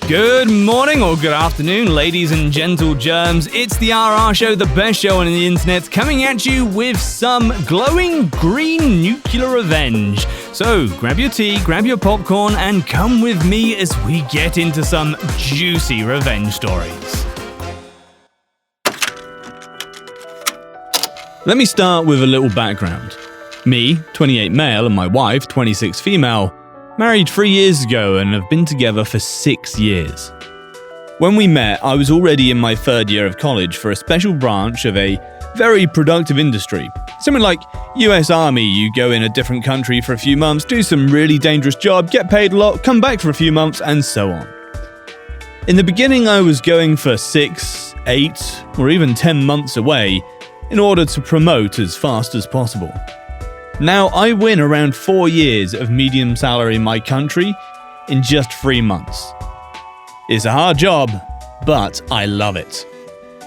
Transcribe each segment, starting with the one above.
Good morning or good afternoon, ladies and gentle germs. It's the RR Show, the best show on the internet, coming at you with some glowing green nuclear revenge. So grab your tea, grab your popcorn, and come with me as we get into some juicy revenge stories. Let me start with a little background. Me, 28 male, and my wife, 26 female, married 3 years ago and have been together for 6 years. When we met, I was already in my third year of college for a special branch of a very productive industry. Something like US Army, you go in a different country for a few months, do some really dangerous job, get paid a lot, come back for a few months, and so on. In the beginning, I was going for 6, 8, or even 10 months away in order to promote as fast as possible. Now, I win around 4 years of medium salary in my country in just 3 months. It's a hard job, but I love it.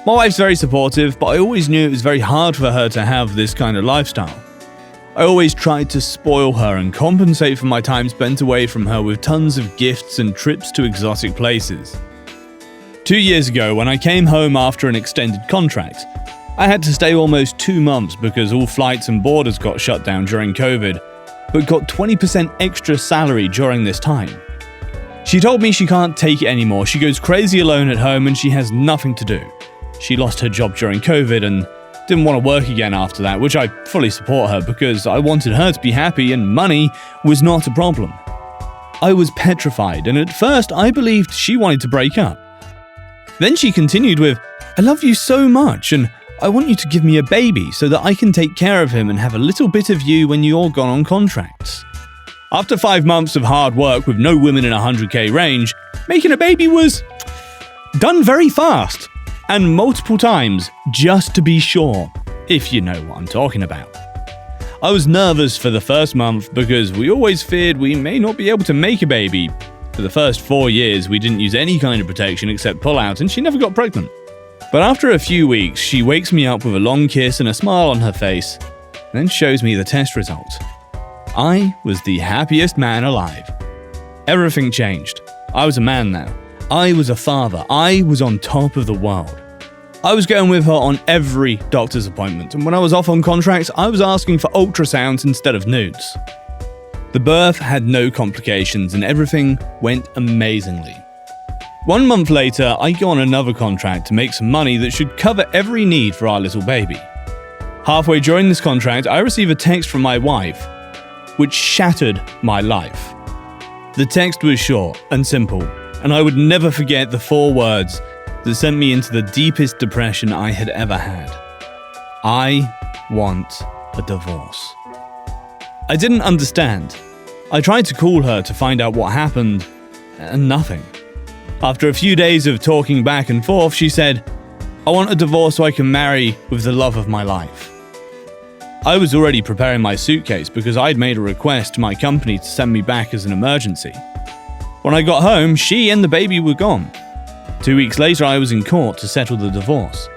My wife's very supportive, but I always knew it was very hard for her to have this kind of lifestyle. I always tried to spoil her and compensate for my time spent away from her with tons of gifts and trips to exotic places. 2 years ago, when I came home after an extended contract, I had to stay almost 2 months because all flights and borders got shut down during COVID, but got 20% extra salary during this time. She told me she can't take it anymore. She goes crazy alone at home and she has nothing to do. She lost her job during COVID and didn't want to work again after that, which I fully support her because I wanted her to be happy and money was not a problem. I was petrified, and at first I believed she wanted to break up. Then she continued with, "I love you so much and I want you to give me a baby so that I can take care of him and have a little bit of you when you're gone on contracts." After 5 months of hard work with no women in 100k range, making a baby was done very fast and multiple times just to be sure, if you know what I'm talking about. I was nervous for the first month because we always feared we may not be able to make a baby. For the first 4 years, we didn't use any kind of protection except pull-out, and she never got pregnant. But after a few weeks, she wakes me up with a long kiss and a smile on her face, then shows me the test result. I was the happiest man alive. Everything changed. I was a man now. I was a father. I was on top of the world. I was going with her on every doctor's appointment, and when I was off on contracts, I was asking for ultrasounds instead of nudes. The birth had no complications and everything went amazingly. 1 month later, I go on another contract to make some money that should cover every need for our little baby. Halfway during this contract, I receive a text from my wife, which shattered my life. The text was short and simple, and I would never forget the 4 words that sent me into the deepest depression I had ever had. I want a divorce. I didn't understand. I tried to call her to find out what happened, and nothing. After a few days of talking back and forth, she said, "I want a divorce so I can marry with the love of my life." I was already preparing my suitcase because I'd made a request to my company to send me back as an emergency. When I got home, she and the baby were gone. 2 weeks later, I was in court to settle the divorce.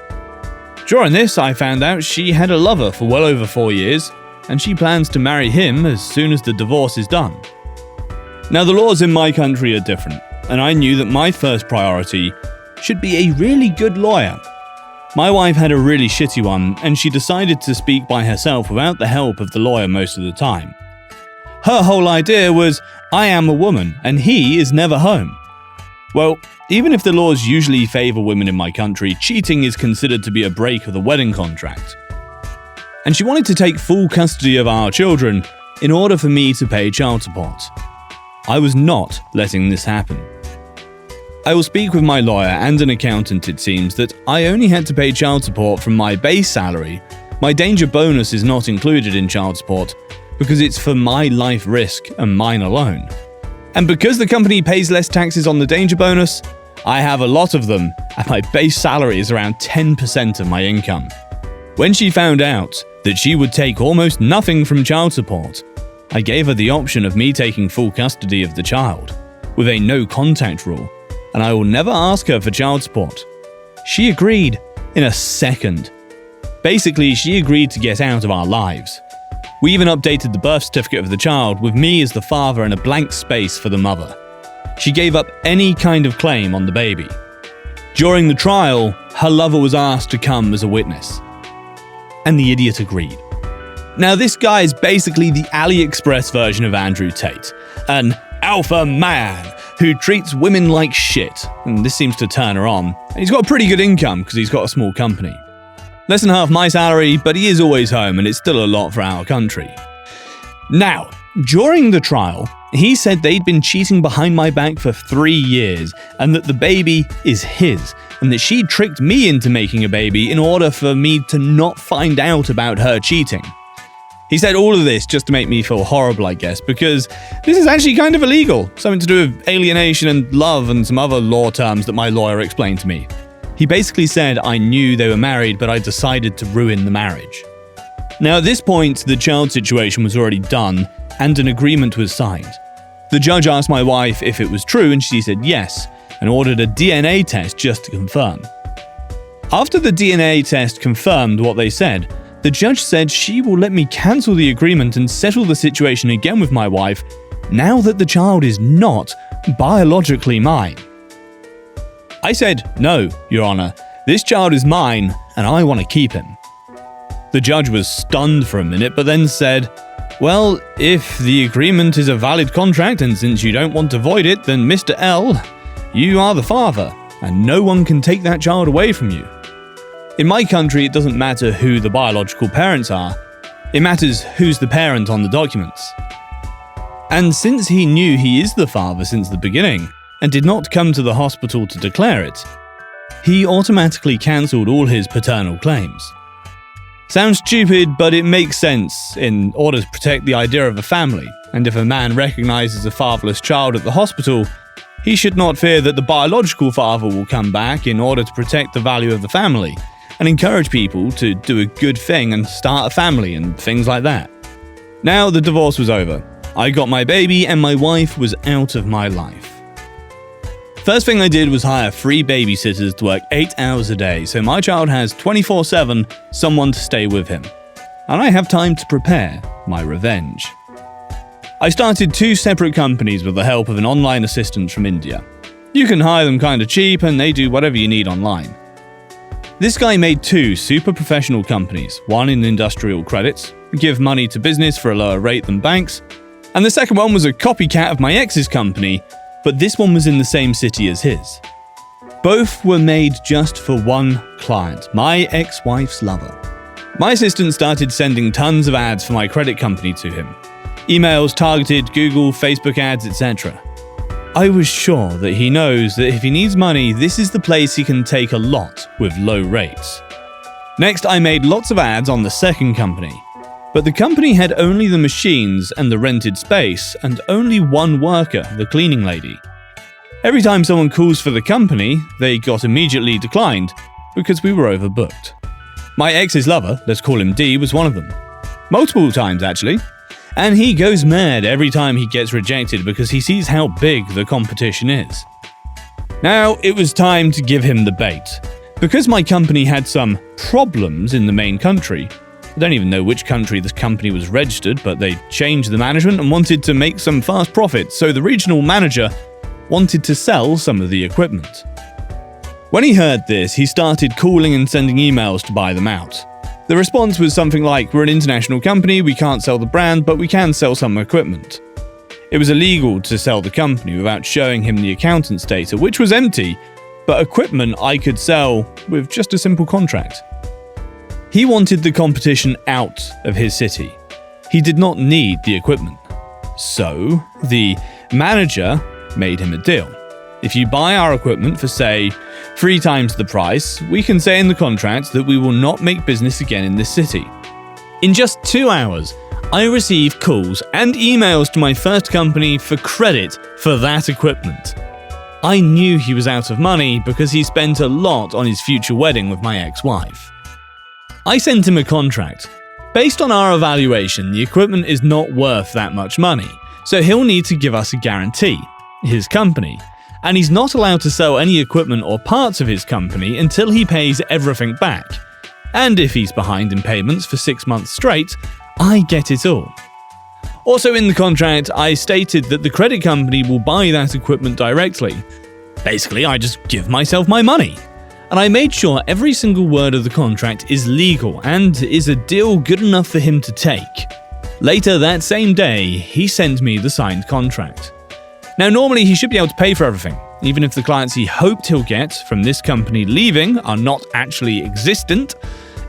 During this, I found out she had a lover for well over 4 years, and she plans to marry him as soon as the divorce is done. Now, the laws in my country are different, and I knew that my first priority should be a really good lawyer. My wife had a really shitty one, and she decided to speak by herself without the help of the lawyer most of the time. Her whole idea was, I am a woman, and he is never home. Well, even if the laws usually favour women in my country, cheating is considered to be a break of the wedding contract. And she wanted to take full custody of our children in order for me to pay child support. I was not letting this happen. I will speak with my lawyer and an accountant. It seems that I only had to pay child support from my base salary. My danger bonus is not included in child support because it's for my life risk and mine alone. And because the company pays less taxes on the danger bonus, I have a lot of them, and my base salary is around 10% of my income. When she found out that she would take almost nothing from child support, I gave her the option of me taking full custody of the child, with a no contact rule, and I will never ask her for child support. She agreed in a second. Basically, she agreed to get out of our lives. We even updated the birth certificate of the child with me as the father and a blank space for the mother. She gave up any kind of claim on the baby. During the trial, her lover was asked to come as a witness. And the idiot agreed. Now, this guy is basically the AliExpress version of Andrew Tate, an alpha man who treats women like shit, and this seems to turn her on. And he's got a pretty good income because he's got a small company. Less than half my salary, but he is always home, and it's still a lot for our country. Now, during the trial, he said they'd been cheating behind my back for 3 years, and that the baby is his, and that she tricked me into making a baby in order for me to not find out about her cheating. He said all of this just to make me feel horrible, I guess, because this is actually kind of illegal. Something to do with alienation and love and some other law terms that my lawyer explained to me. He basically said I knew they were married, but I decided to ruin the marriage. Now, at this point, the child situation was already done, and an agreement was signed. The judge asked my wife if it was true, and she said yes, and ordered a DNA test just to confirm. After the DNA test confirmed what they said, the judge said she will let me cancel the agreement and settle the situation again with my wife now that the child is not biologically mine. I said, "No, Your Honor, this child is mine and I want to keep him." The judge was stunned for a minute but then said, "Well, if the agreement is a valid contract and since you don't want to void it, then Mr. L, you are the father and no one can take that child away from you. In my country, it doesn't matter who the biological parents are. It matters who's the parent on the documents." And since he knew he is the father since the beginning, and did not come to the hospital to declare it, he automatically cancelled all his paternal claims. Sounds stupid, but it makes sense in order to protect the idea of a family, and if a man recognises a fatherless child at the hospital, he should not fear that the biological father will come back in order to protect the value of the family, and encourage people to do a good thing and start a family and things like that. Now the divorce was over. I got my baby and my wife was out of my life. First thing I did was hire 3 babysitters to work 8 hours a day, so my child has 24/7 someone to stay with him. And I have time to prepare my revenge. I started 2 separate companies with the help of an online assistant from India. You can hire them kinda cheap and they do whatever you need online. This guy made 2 super professional companies, one in industrial credits, give money to business for a lower rate than banks, and the second one was a copycat of my ex's company, but this one was in the same city as his. Both were made just for one client, my ex-wife's lover. My assistant started sending tons of ads for my credit company to him. Emails targeted Google, Facebook ads, etc. I was sure that he knows that if he needs money, this is the place he can take a lot with low rates. Next, I made lots of ads on the second company. But the company had only the machines and the rented space, and only one worker, the cleaning lady. Every time someone calls for the company, they got immediately declined, because we were overbooked. My ex's lover, let's call him D, was one of them. Multiple times, actually. And he goes mad every time he gets rejected because he sees how big the competition is. Now, it was time to give him the bait. Because my company had some problems in the main country, I don't even know which country this company was registered, but they changed the management and wanted to make some fast profits, so the regional manager wanted to sell some of the equipment. When he heard this, he started calling and sending emails to buy them out. The response was something like, "We're an international company, we can't sell the brand, but we can sell some equipment." It was illegal to sell the company without showing him the accountant's data, which was empty, but equipment I could sell with just a simple contract. He wanted the competition out of his city. He did not need the equipment. So, the manager made him a deal. If you buy our equipment for, say, 3 times the price, we can say in the contract that we will not make business again in this city. In just 2 hours, I received calls and emails to my first company for credit for that equipment. I knew he was out of money because he spent a lot on his future wedding with my ex-wife. I sent him a contract. Based on our evaluation, the equipment is not worth that much money, so he'll need to give us a guarantee, his company, and he's not allowed to sell any equipment or parts of his company until he pays everything back. And if he's behind in payments for 6 months straight, I get it all. Also in the contract, I stated that the credit company will buy that equipment directly. Basically, I just give myself my money. And I made sure every single word of the contract is legal and is a deal good enough for him to take. Later that same day, he sent me the signed contract. Now normally he should be able to pay for everything, even if the clients he hoped he'll get from this company leaving are not actually existent.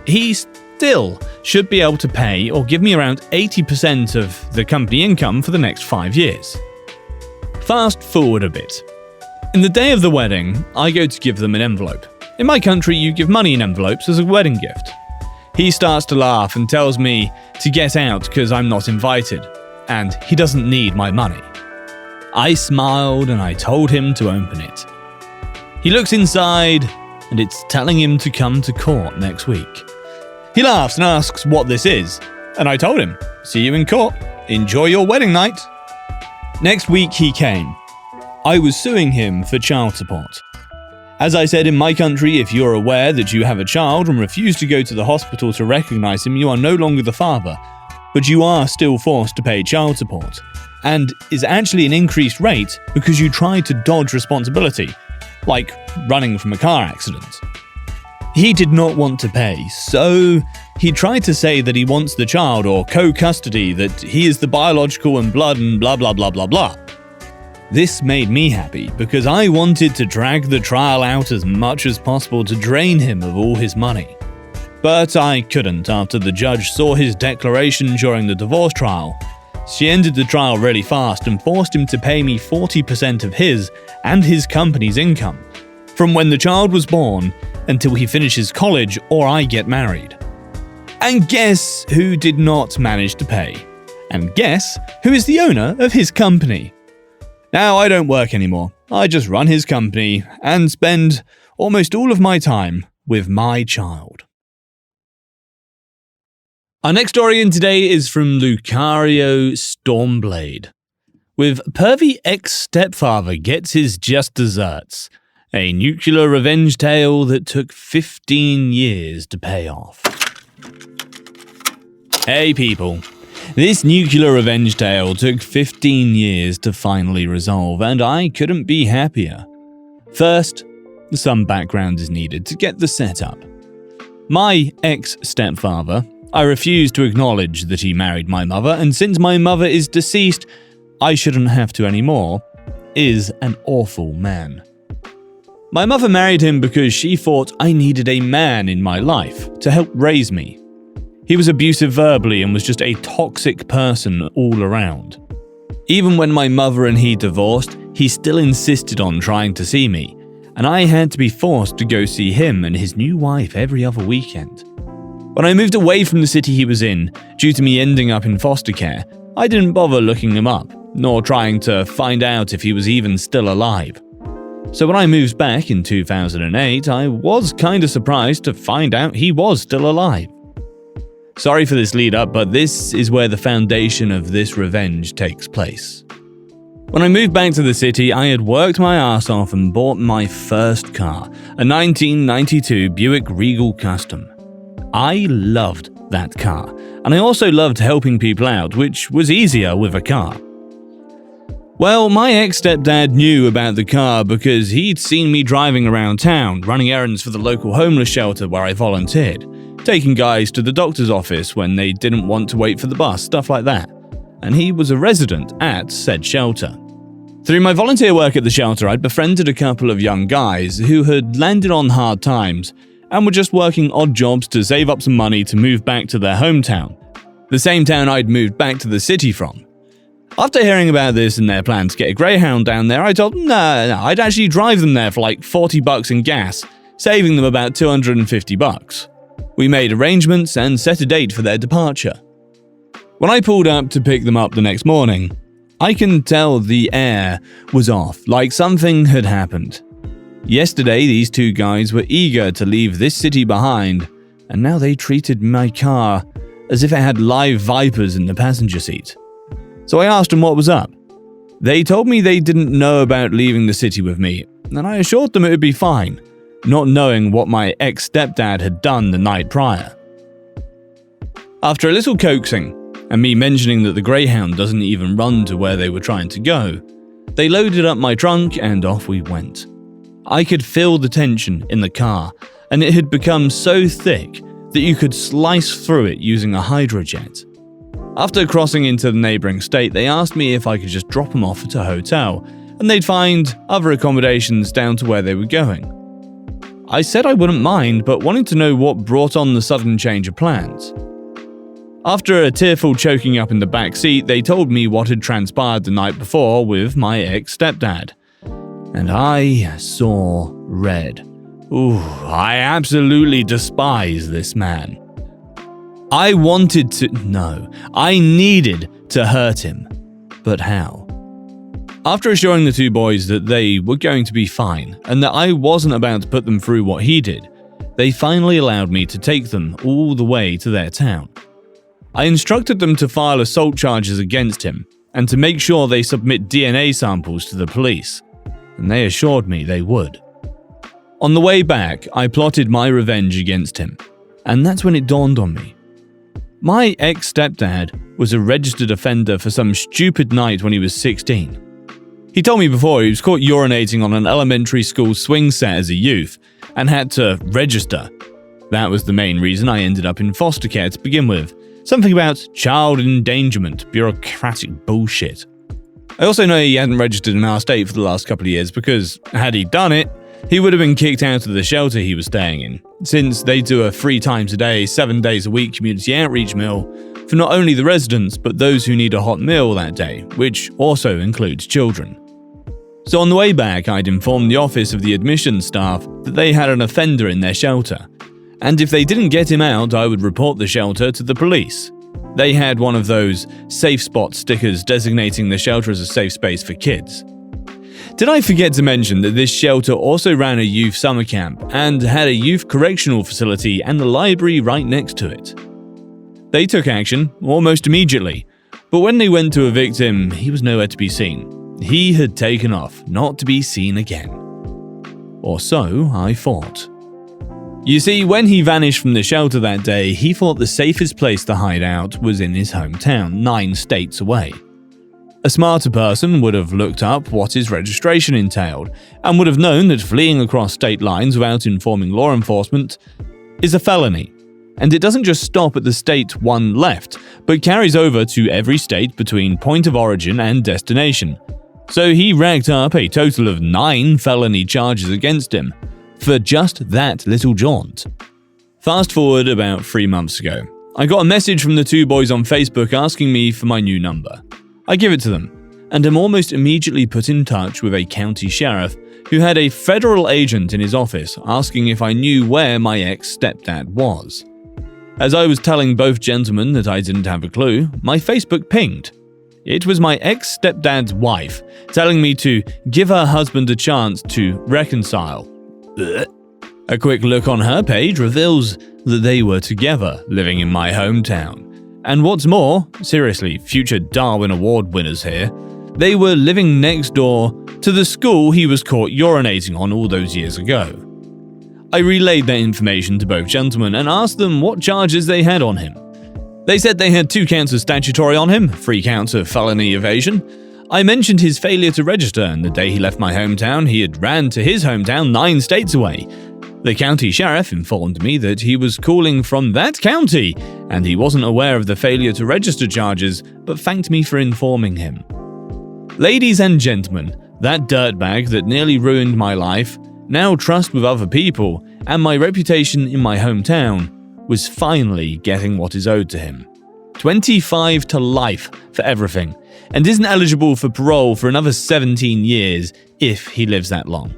He still should be able to pay or give me around 80% of the company income for the next 5 years. Fast forward a bit. In the day of the wedding, I go to give them an envelope. In my country, you give money in envelopes as a wedding gift. He starts to laugh and tells me to get out because I'm not invited, and he doesn't need my money. I smiled and I told him to open it. He looks inside, and it's telling him to come to court next week. He laughs and asks what this is, and I told him, "See you in court. Enjoy your wedding night." Next week he came. I was suing him for child support. As I said, in my country, if you're aware that you have a child and refuse to go to the hospital to recognize him, you are no longer the father, but you are still forced to pay child support, and is actually an increased rate because you tried to dodge responsibility, like running from a car accident. He did not want to pay, so he tried to say that he wants the child or co-custody, that he is the biological and blood and blah blah blah blah blah. This made me happy because I wanted to drag the trial out as much as possible to drain him of all his money. But I couldn't after the judge saw his declaration during the divorce trial. She ended the trial really fast and forced him to pay me 40% of his and his company's income, from when the child was born until he finishes college or I get married. And guess who did not manage to pay? And guess who is the owner of his company? Now I don't work anymore. I just run his company and spend almost all of my time with my child. Our next story in today is from Lucario Stormblade. With pervy ex-stepfather gets his just desserts. A nuclear revenge tale that took 15 years to pay off. Hey people. This nuclear revenge tale took 15 years to finally resolve, and I couldn't be happier. First, some background is needed to get the setup. My ex-stepfather, I refuse to acknowledge that he married my mother, and since my mother is deceased, I shouldn't have to anymore, is an awful man. My mother married him because she thought I needed a man in my life to help raise me. He was abusive verbally and was just a toxic person all around. Even when my mother and he divorced, he still insisted on trying to see me, and I had to be forced to go see him and his new wife every other weekend. When I moved away from the city he was in, due to me ending up in foster care, I didn't bother looking him up, nor trying to find out if he was even still alive. So when I moved back in 2008, I was kinda surprised to find out he was still alive. Sorry for this lead up, but this is where the foundation of this revenge takes place. When I moved back to the city, I had worked my ass off and bought my first car, a 1992 Buick Regal Custom. I loved that car, and I also loved helping people out, which was easier with a car. Well, my ex-stepdad knew about the car because he'd seen me driving around town, running errands for the local homeless shelter where I volunteered, taking guys to the doctor's office when they didn't want to wait for the bus, stuff like that. And he was a resident at said shelter. Through my volunteer work at the shelter, I'd befriended a couple of young guys who had landed on hard times and were just working odd jobs to save up some money to move back to their hometown, the same town I'd moved back to the city from. After hearing about this and their plan to get a Greyhound down there, I told them no, I'd actually drive them there for like $40 in gas, saving them about $250. We made arrangements and set a date for their departure. When I pulled up to pick them up the next morning, I can tell the air was off, like something had happened. Yesterday, these two guys were eager to leave this city behind, and now they treated my car as if it had live vipers in the passenger seat. So I asked them what was up. They told me they didn't know about leaving the city with me, and I assured them it would be fine, not knowing what my ex-stepdad had done the night prior. After a little coaxing, and me mentioning that the Greyhound doesn't even run to where they were trying to go, they loaded up my trunk and off we went. I could feel the tension in the car, and it had become so thick that you could slice through it using a hydrojet. After crossing into the neighbouring state, they asked me if I could just drop them off at a hotel, and they'd find other accommodations down to where they were going. I said I wouldn't mind, but wanted to know what brought on the sudden change of plans. After a tearful choking up in the back seat, they told me what had transpired the night before with my ex-stepdad. And I saw red. Ooh, I absolutely despise this man. I needed to hurt him. But how? After assuring the two boys that they were going to be fine and that I wasn't about to put them through what he did, they finally allowed me to take them all the way to their town. I instructed them to file assault charges against him and to make sure they submit DNA samples to the police, and they assured me they would. On the way back, I plotted my revenge against him, and that's when it dawned on me. My ex-stepdad was a registered offender for some stupid night when he was 16. He told me before he was caught urinating on an elementary school swing set as a youth and had to register. That was the main reason I ended up in foster care to begin with. Something about child endangerment, bureaucratic bullshit. I also know he hadn't registered in our state for the last couple of years because, had he done it, he would have been kicked out of the shelter he was staying in, since they do a 3 times a day, 7 days a week community outreach meal for not only the residents but those who need a hot meal that day, which also includes children. So on the way back, I'd informed the office of the admissions staff that they had an offender in their shelter, and if they didn't get him out, I would report the shelter to the police. They had one of those safe spot stickers designating the shelter as a safe space for kids. Did I forget to mention that this shelter also ran a youth summer camp and had a youth correctional facility and a library right next to it? They took action almost immediately, but when they went to evict him, he was nowhere to be seen. He had taken off, not to be seen again. Or so I thought. You see, when he vanished from the shelter that day, he thought the safest place to hide out was in his hometown, 9 states away. A smarter person would have looked up what his registration entailed, and would have known that fleeing across state lines without informing law enforcement is a felony. And it doesn't just stop at the state one left, but carries over to every state between point of origin and destination. So he racked up a total of 9 felony charges against him for just that little jaunt. Fast forward about 3 months ago, I got a message from the two boys on Facebook asking me for my new number. I give it to them, and am almost immediately put in touch with a county sheriff who had a federal agent in his office asking if I knew where my ex-stepdad was. As I was telling both gentlemen that I didn't have a clue, my Facebook pinged. It was my ex-stepdad's wife telling me to give her husband a chance to reconcile. A quick look on her page reveals that they were together, living in my hometown. And what's more, seriously, future Darwin Award winners here, they were living next door to the school he was caught urinating on all those years ago. I relayed that information to both gentlemen and asked them what charges they had on him. They said they had 2 counts of statutory on him, 3 counts of felony evasion. I mentioned his failure to register, and the day he left my hometown, he had ran to his hometown 9 states away. The county sheriff informed me that he was calling from that county, and he wasn't aware of the failure to register charges, but thanked me for informing him. Ladies and gentlemen, that dirtbag that nearly ruined my life, now trust with other people, and my reputation in my hometown, was finally getting what is owed to him. 25 to life for everything, and isn't eligible for parole for another 17 years if he lives that long.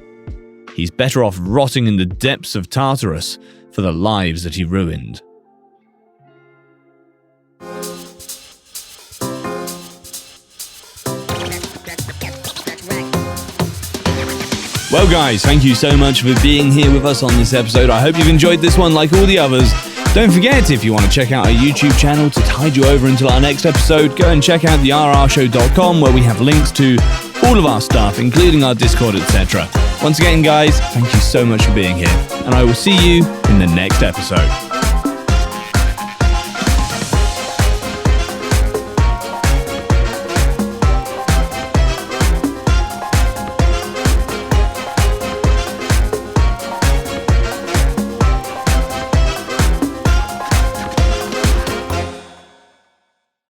He's better off rotting in the depths of Tartarus for the lives that he ruined. Well guys, thank you so much for being here with us on this episode. I hope you've enjoyed this one like all the others. Don't forget, if you want to check out our YouTube channel to tide you over until our next episode, go and check out therrshow.com where we have links to all of our stuff, including our Discord, etc. Once again, guys, thank you so much for being here, and I will see you in the next episode.